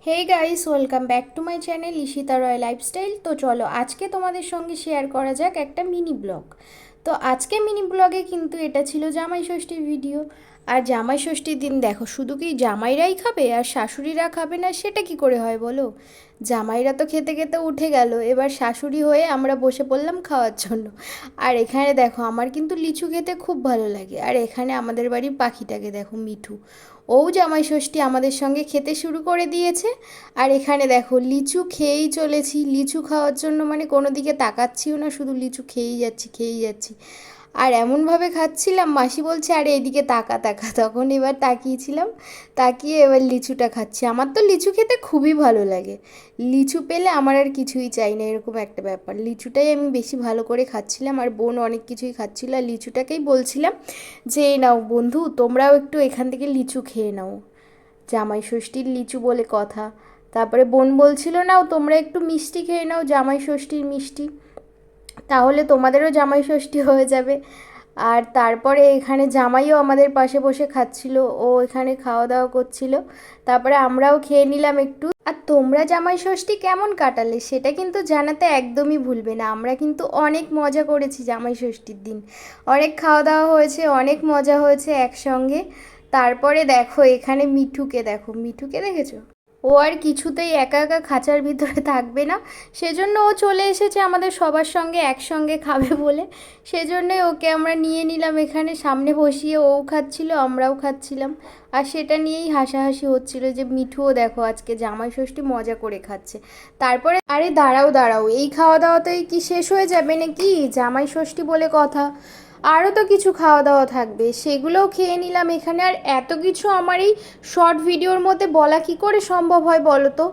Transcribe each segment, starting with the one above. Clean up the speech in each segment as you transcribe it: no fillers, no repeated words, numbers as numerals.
Hey guys, welcome back to my channel Ishita Roy lifestyle. তো চলো আজকে তোমাদের সঙ্গে শেয়ার করা যাক একটা মিনি ব্লগ। তো আজকে মিনি ব্লগে কিন্তু এটা ছিল জামাই ষষ্ঠীর ভিডিও। আর জামাই ষষ্ঠীর দিন দেখো, শুধু কি জামাইরাই খাবে আর শাশুড়িরা খাবে না, সেটা কি করে হয় বলো? জামাইরা তো খেতে খেতে উঠে গেল, এবার শাশুড়ি হয়ে আমরা বসে পড়লাম খাওয়ার জন্য। আর এখানে দেখো, আমার কিন্তু লিচু খেতে খুব ভালো লাগে। আর এখানে আমাদের বাড়ির পাখিটাকে দেখো, মিঠু, ও জামাই ষষ্ঠী আমাদের সঙ্গে খেতে শুরু করে দিয়েছে। আর এখানে দেখো, লিচু খেয়েই চলেছি, লিচু খাওয়ার জন্য মানে কোনো দিকে তাকাচ্ছিও না, শুধু লিচু খেয়েই যাচ্ছি খেয়েই যাচ্ছি। আর এমনভাবে খাচ্ছিলাম, মাসি বলছে আরে এদিকে তাকা তাকা, তখন এবার তাকিয়েছিলাম, তাকিয়ে এবার লিচুটা খাচ্ছি। আমার তো লিচু খেতে খুবই ভালো লাগে, লিচু পেলে আমার আর কিছুই চাই না, এরকম একটা ব্যাপার। লিচুটাই আমি বেশি ভালো করে খাচ্ছিলাম, আর বোন অনেক কিছুই খাচ্ছিল, আর লিচুটাকেই বলছিলাম যে এই নাও বন্ধু, তোমরাও একটু এখান থেকে লিচু খেয়ে নাও, জামাই ষষ্ঠীর লিচু বলে কথা। তারপরে বোন বলছিল নাও তোমরা একটু মিষ্টি খেয়ে নাও, জামাই ষষ্ঠীর মিষ্টি, তাহলে তোমাদেরও জামাই ষষ্ঠী হয়ে যাবে। আর তারপরে এখানে জামাইও আমাদের পাশে বসে খাচ্ছিল, ও এখানে খাওয়া দাওয়া করছিল। তারপরে আমরাও খেয়ে নিলাম একটু। আর তোমরা জামাই ষষ্ঠী কেমন কাটালে সেটা কিন্তু জানাতে একদমই ভুলবে না। আমরা কিন্তু অনেক মজা করেছি জামাই ষষ্ঠীর দিন, অনেক খাওয়া দাওয়া হয়েছে, অনেক মজা হয়েছে একসঙ্গে। তারপরে দেখো এখানে মিঠুকে দেখো, মিঠুকে দেখেছো? ও আর কিছুতেই একা একা খাঁচার ভিতরে থাকবে না, সেজন্য ও চলে এসেছে আমাদের সবার সঙ্গে একসঙ্গে খাবে বলে। সেজন্যই ওকে আমরা নিয়ে নিলাম এখানে সামনে বসিয়ে, ও খাচ্ছিল আমরাও খাচ্ছিলাম। আর সেটা নিয়েই হাসাহাসি হচ্ছিল যে মিঠুও দেখো আজকে জামাই ষষ্ঠী মজা করে খাচ্ছে। তারপরে আরে দাঁড়াও দাঁড়াও, এই খাওয়া দাওয়াতেই কি শেষ হয়ে যাবে নাকি? জামাই ষষ্ঠী বলে কথা, আরও তো কিছু খাওয়া দাওয়া থাকবে, সেগুলোও খেয়ে নিলাম এখানে। আর এত কিছু আমার এই শর্ট ভিডিওর মধ্যে বলা কি করে সম্ভব হয় বলো তো?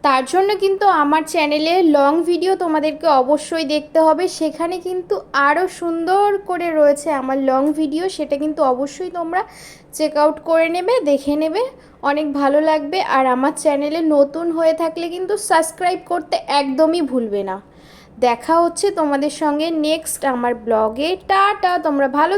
তার জন্য কিন্তু আমার চ্যানেলে লং ভিডিও তোমাদেরকে অবশ্যই দেখতে হবে, সেখানে কিন্তু আরও সুন্দর করে রয়েছে আমার লং ভিডিও, সেটা কিন্তু অবশ্যই তোমরা চেক আউট করে নেবে, দেখে নেবে, অনেক ভালো লাগবে। আর আমার চ্যানেলে নতুন হয়ে থাকলে কিন্তু সাবস্ক্রাইব করতে একদমই ভুলবে না। দেখা হচ্ছে তোমাদের সঙ্গে নেক্সট আমার ব্লগে। টাটা, তোমরা ভালো